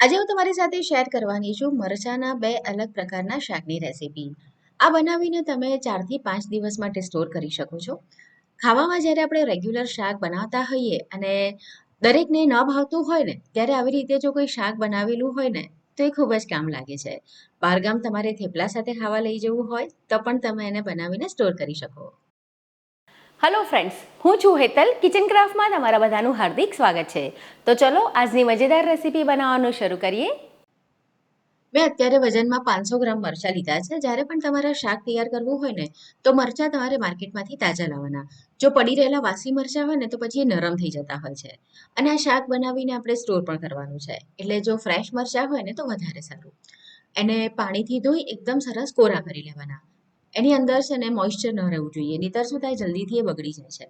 આજે હું તમારી સાથે શેર કરવાની છું મરચાના બે અલગ પ્રકારના શાકની રેસીપી. આ બનાવીને તમે 4 થી 5 દિવસ માટે સ્ટોર કરી શકો છો. ખાવામાં જ્યારે આપણે રેગ્યુલર શાક બનાવતા હોઈએ અને દરેકને ન ભાવતું હોય ને ત્યારે આવી રીતે જો કોઈ શાક બનાવેલું હોય ને તો એ ખૂબ જ કામ લાગે છે. બહારગામ તમારે થેપલા સાથે ખાવા લઈ જવું હોય તો પણ તમે એને બનાવીને સ્ટોર કરી શકો. હેલો ફ્રેન્ડ્સ, હું છું હેતલ. કિચન ક્રાફ્ટમાં તમારા બધાનું હાર્દિક સ્વાગત છે. તો ચલો આજની મજેદાર રેસીપી બનાવવાનું શરૂ કરીએ. મેં અત્યારે વજનમાં 500 ગ્રામ મરચાં લીધા છે. જ્યારે પણ તમારે શાક તૈયાર કરવું હોય ને તો મરચાં તમારે માર્કેટમાંથી તાજા લાવવાના. જો પડી રહેલા વાસી મરચાં હોય ને તો પછી એ નરમ થઈ જતા હોય છે. અને આ શાક બનાવીને આપણે સ્ટોર પણ કરવાનું છે. એટલે જો ફ્રેશ મરચાં હોય ને તો વધારે સારું. એને પાણીથી ધોઈ એકદમ સરસ કોરા કરી લેવાના. એની અંદર છે ને મોઇશ્ચર ન રહેવું જોઈએ, નહીંતર શું થાય જલ્દીથી એ બગડી જાય છે.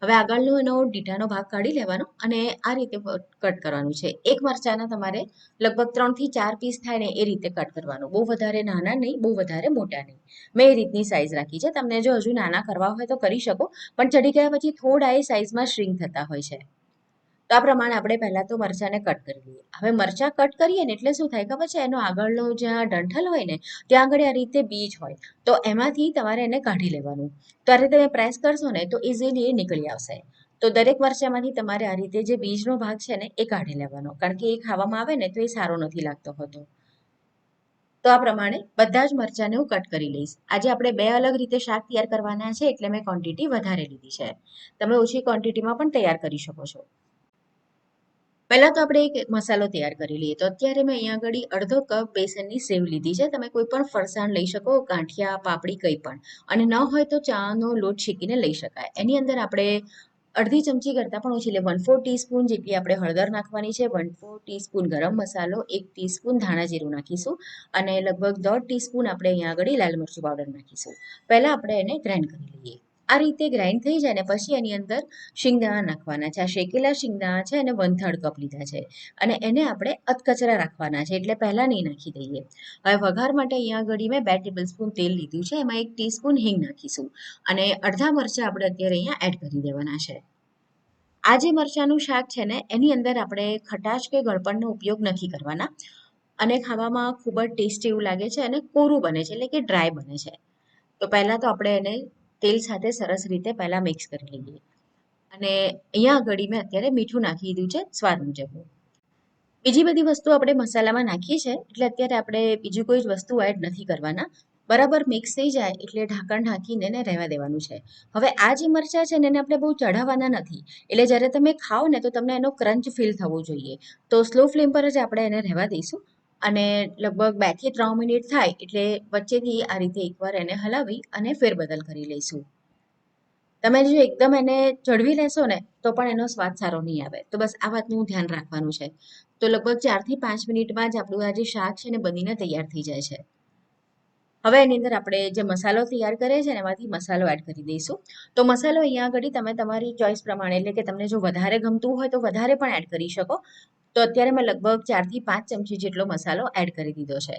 હવે આગળનો એનો ડીટાનો ભાગ કાઢી લેવાનો અને આ રીતે કટ કરવાનું છે. એક મરચાંના તમારે લગભગ 3 થી 4 પીસ થાય ને એ રીતે કટ કરવાનું. બહુ વધારે નાના નહીં, બહુ વધારે મોટા નહીં. મેં એ રીતની સાઈઝ રાખી છે. તમને જો હજુ નાના કરવા હોય તો કરી શકો, પણ ચડી ગયા પછી થોડા એ સાઈઝમાં શ્રિંક થતા હોય છે. તો આ પ્રમાણે આપણે પહેલા તો મરચાંને કટ કરી લઈએ. હવે મરચાં કટ કરીએ ને એટલે શું થાય ખબર છે, એનો આગળનો જ્યાં ડંઠલ હોય ને ત્યાં આગળ આ રીતે બીજ હોય, તો એમાંથી તમારે એને કાઢી લેવાનું. તો આ રીતે તમે પ્રેસ કરશો ને તો ઇઝીલી એ નીકળી આવશે. તો દરેક મરચાંમાંથી તમારે આ રીતે જે બીજનો ભાગ છે ને એ કાઢી લેવાનો, કારણ કે એ ખાવામાં આવે ને તો એ સારો નથી લાગતો હોતો. તો આ પ્રમાણે બધા જ મરચાંને હું કટ કરી લઈશ. આજે આપણે બે અલગ રીતે શાક તૈયાર કરવાના છે એટલે મેં ક્વોન્ટિટી વધારે લીધી છે. તમે ઓછી ક્વોન્ટિટીમાં પણ તૈયાર કરી શકો છો. પહેલા તો આપણે એક મસાલો તૈયાર કરી લઈએ. તો અત્યારે મેં અહીંયા આગળ અડધો કપ બેસનની સેવ લીધી છે. તમે કોઈ પણ ફરસાણ લઈ શકો, ગાંઠિયા, પાપડી કંઈ પણ. અને ન હોય તો ચાનો લોટ શેકીને લઈ શકાય. એની અંદર આપણે અડધી ચમચી કરતાં પણ ઓછી, એટલે 1/4 ટીસ્પૂન જેટલી આપણે હળદર નાખવાની છે, 1/4 ટીસ્પૂન ગરમ મસાલો, 1 ટીસ્પૂન ધાણા જીરું નાખીશું અને લગભગ 1/2 ટીસ્પૂન આપણે અહીંયા આગળ લાલ મરચું પાવડર નાખીશું. પહેલાં આપણે એને ગ્રાઇન્ડ કરી લઈએ. આ રીતે ગ્રાઇન્ડ થઈ જાય ને પછી એની અંદર શિંગદાણા નાખવાના છે. આ શેકેલા શિંગદાણા છે અને 1/3 કપ લીધા છે અને એને આપણે અધકચરા રાખવાના છે, એટલે પહેલાં નહીં નાખી દઈએ. હવે વઘાર માટે અહીંયા આગળ મેં 2 ટેબલસ્પૂન તેલ લીધું છે. એમાં 1 ટીસ્પૂન હિંગ નાખીશું અને અડધા મરચાં આપણે અત્યારે અહીંયા એડ કરી દેવાના છે. આ જે મરચાંનું શાક છે ને એની અંદર આપણે ખટાશ કે ગળપણનો ઉપયોગ નથી કરવાના અને ખાવામાં ખૂબ જ ટેસ્ટી એવું લાગે છે અને કોરું બને છે, એટલે કે ડ્રાય બને છે. તો પહેલાં તો આપણે એને તેલ સાથે સરસ રીતે પહેલાં મિક્સ કરી લઈએ અને અહીંયા આગળ મેં અત્યારે મીઠું નાખી દીધું છે સ્વાદ મુજબનું. બીજી બધી વસ્તુ આપણે મસાલામાં નાખીએ છે એટલે અત્યારે આપણે બીજી કોઈ જ વસ્તુ એડ નથી કરવાના. બરાબર મિક્સ થઈ જાય એટલે ઢાંકણ ઢાંકીને એને રહેવા દેવાનું છે. હવે આ જે મરચાં છે ને એને આપણે બહુ ચઢાવવાના નથી, એટલે જ્યારે તમે ખાઓ ને તો તમને એનો ક્રંચ ફીલ થવો જોઈએ. તો સ્લો ફ્લેમ પર જ આપણે એને રહેવા દઈશું અને લગભગ 2 થી 3 મિનિટ થાય એટલે વચ્ચેથી આ રીતે એકવાર એને હલાવી અને ફેરબદલ કરી લઈશું. તમે જો એકદમ એને ચડવી લેશો ને તો પણ એનો સ્વાદ સારો નહીં આવે. તો બસ આ વાતનું ધ્યાન રાખવાનું છે. તો લગભગ 4 થી 5 મિનિટમાં જ આપણું આ જે શાક છે ને બનીને તૈયાર થઈ જાય છે. હવે એની અંદર આપણે જે મસાલો તૈયાર કરીએ છીએ ને એમાંથી મસાલો એડ કરી દઈશું. તો મસાલો અહીંયા આગળ તમે તમારી ચોઈસ પ્રમાણે, એટલે કે તમને જો વધારે ગમતું હોય તો વધારે પણ એડ કરી શકો. તો અત્યારે મેં લગભગ 4 થી 5 ચમચી જેટલો મસાલો એડ કરી દીધો છે.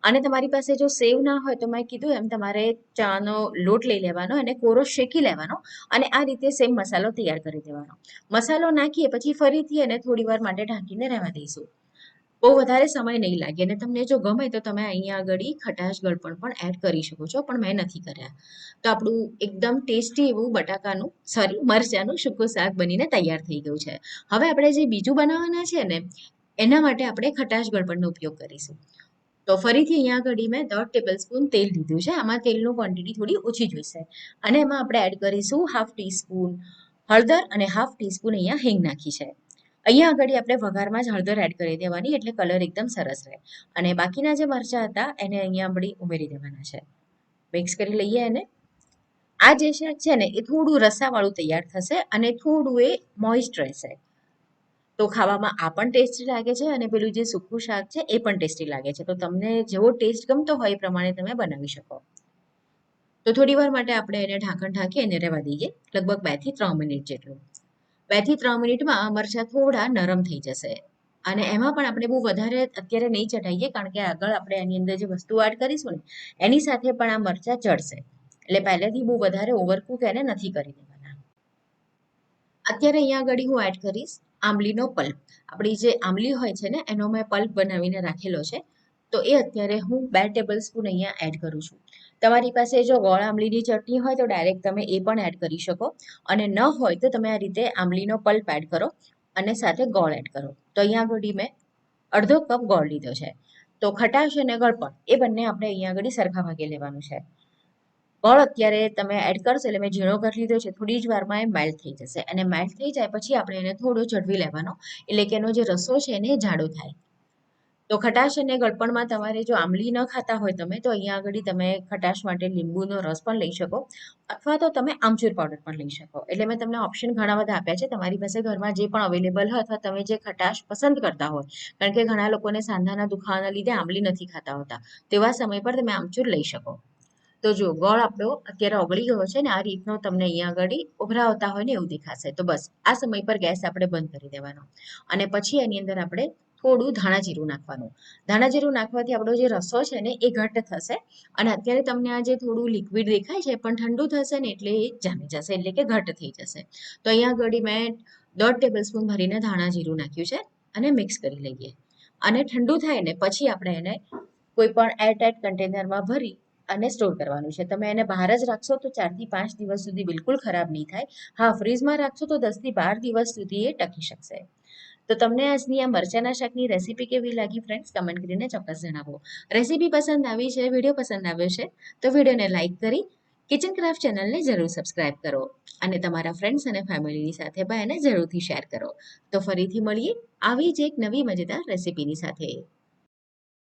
અને તમારી પાસે જો સેવ ના હોય તો મેં કીધું એમ તમારે ચાનો લોટ લઈ લેવાનો અને કોરો શેકી લેવાનો અને આ રીતે સેમ મસાલો તૈયાર કરી દેવાનો. મસાલો નાખીએ પછી ફરીથી એને થોડી વાર માટે ઢાંકીને રહેવા દઈશું. બહુ વધારે સમય નહીં લાગે અને તમને જો ગમે તો તમે અહીંયા આગળ ખટાશ ગળપણ પણ એડ કરી શકો છો, પણ મેં નથી કર્યા. તો આપણું એકદમ ટેસ્ટી એવું મરચાંનું સૂકું શાક બનીને તૈયાર થઈ ગયું છે. હવે આપણે જે બીજું બનાવવાના છે ને એના માટે આપણે ખટાશ ગળપણનો ઉપયોગ કરીશું. તો ફરીથી અહીંયા આગળ મેં 1/2 ટેબલસ્પૂન તેલ લીધું છે. આમાં તેલનું ક્વોન્ટિટી થોડી ઓછી જોઈશે અને એમાં આપણે એડ કરીશું 1/2 ટીસ્પૂન હળદર અને 1/2 ટીસ્પૂન અહીંયા હિંગ નાખી છે. અહીંયા આગળ આપણે વઘારમાં જ હળદર એડ કરી દેવાની એટલે કલર એકદમ સરસ રહે અને બાકીના જે મરચાં હતા એને અહીંયા આપણે ઉમેરી દેવાના છે. મિક્સ કરી લઈએ એને. આ જે શાક છે ને એ થોડું રસાવાળું તૈયાર થશે અને થોડું એ મોઇસ્ટ રહેશે. તો ખાવામાં આ પણ ટેસ્ટી લાગે છે અને પેલું જે સૂકું શાક છે એ પણ ટેસ્ટી લાગે છે. તો તમને જેવો ટેસ્ટ ગમતો હોય એ પ્રમાણે તમે બનાવી શકો. તો થોડી વાર માટે આપણે એને ઢાંકણ ઢાંકી એને રહેવા દઈએ, લગભગ 2 થી 3 મિનિટ જેટલું. 2 થી 3 મિનિટમાં મરચાં થોડા નરમ થઈ જશે અને એમાં પણ આપણે બહુ વધારે અત્યારે નહીં ચઢાઈએ, કારણ કે આગળ આપણે એની અંદર જે વસ્તુ એડ કરીશું ને એની સાથે પણ આ મરચાં ચડશે, એટલે પહેલેથી બહુ વધારે ઓવરકુક એને નથી કરી દેવાના. અત્યારે અહીંયા આગળ હું એડ કરીશ આંબલીનો પલ્પ. આપણી જે આંબલી હોય છે ને એનો મેં પલ્પ બનાવીને રાખેલો છે. તો એ અત્યારે હું 2 ટેબલ સ્પૂન અહીંયા એડ કરું છું. તમારી પાસે જો ગોળ આંબલીની ચટણી હોય તો ડાયરેક્ટ તમે એ પણ એડ કરી શકો, અને ન હોય તો તમે આ રીતે આંબલીનો પલ્પ એડ કરો અને સાથે ગોળ એડ કરો. તો અહીંયા આગળ મેં અડધો કપ ગોળ લીધો છે. તો ખટાશ અને ગળપણ એ બંને આપણે અહીંયા આગળ સરખા ભાગે લેવાનું છે. ગોળ અત્યારે તમે એડ કરશો એટલે મેં ઝીણો કરી લીધો છે, થોડી જ વારમાં એ મેલ્ટ થઈ જશે, અને મેલ્ટ થઈ જાય પછી આપણે એને થોડો ચડવી લેવાનો, એટલે કે એનો જે રસો છે એને જાડો થાય. તો ખટાશ અને ગળપણમાં તમારે જો આંબલી ન ખાતા હોય તમે તો અહીંયા આગળ તમે ખટાશ માટે લીંબુનો રસ પણ લઈ શકો, અથવા તો તમે આમચૂર પાવડર પણ લઈ શકો. એટલે મેં તમને ઓપ્શન ઘણા બધા આપ્યા છે. તમારી પાસે ઘરમાં જે પણ અવેલેબલ હોય અથવા તમે જે ખટાશ પસંદ કરતા હોય, કારણ કે ઘણા લોકોને સાંધાના દુખાવાના લીધે આંબલી નથી ખાતા હોતા, તેવા સમય પર તમે આમચૂર લઈ શકો. તો જો ગોળ આપણો અત્યારે ઓગળી ગયો છે ને આ રીતનો તમને અહીંયા આગળ ઉભરાવતા હોય ને એવું દેખાશે. તો બસ આ સમય પર ગેસ આપણે બંધ કરી દેવાનો, અને પછી એની અંદર આપણે થોડું ધાણા જીરું નાખવાનું. ધાણા જીરું નાખવાથી આપણો જે રસો છે ને એ ઘટ્ટ થશે, અને અત્યારે તમને આ જે થોડું લિક્વિડ દેખાય છે પણ ઠંડુ થશે ને એટલે એ જામી જશે, એટલે કે ઘટ્ટ થઈ જશે. તો અહીંયા આગળ મેં 1.5 ટેબલ સ્પૂન ભરીને ધાણા જીરું નાખ્યું છે, અને મિક્સ કરી લઈએ. અને ઠંડુ થાય ને પછી આપણે એને કોઈ પણ એરટાઇટ કન્ટેનરમાં ભરી અને સ્ટોર કરવાનું છે. તમે એને બહાર જ રાખશો તો 4 થી 5 દિવસ સુધી બિલકુલ ખરાબ નહીં થાય. હા, ફ્રીજમાં રાખશો તો 10 થી 12 દિવસ સુધી એ ટકી શકશે. તો તમને આજની આ મરચાના શાકની રેસીપી કેવી લાગી ફ્રેન્ડ્સ, કમેન્ટ કરીને ચોક્કસ જણાવો. રેસીપી પસંદ આવી છે, વિડીયો પસંદ આવ્યો છે તો વિડીયોને લાઇક કરી કિચન ક્રાફ્ટ ચેનલને જરૂર સબસ્ક્રાઇબ કરો, અને તમારા ફ્રેન્ડ્સ અને ફેમિલીની સાથે પણ એને જરૂરથી શેર કરો. તો ફરીથી મળીએ આવી જ એક નવી મજેદાર રેસીપીની સાથે.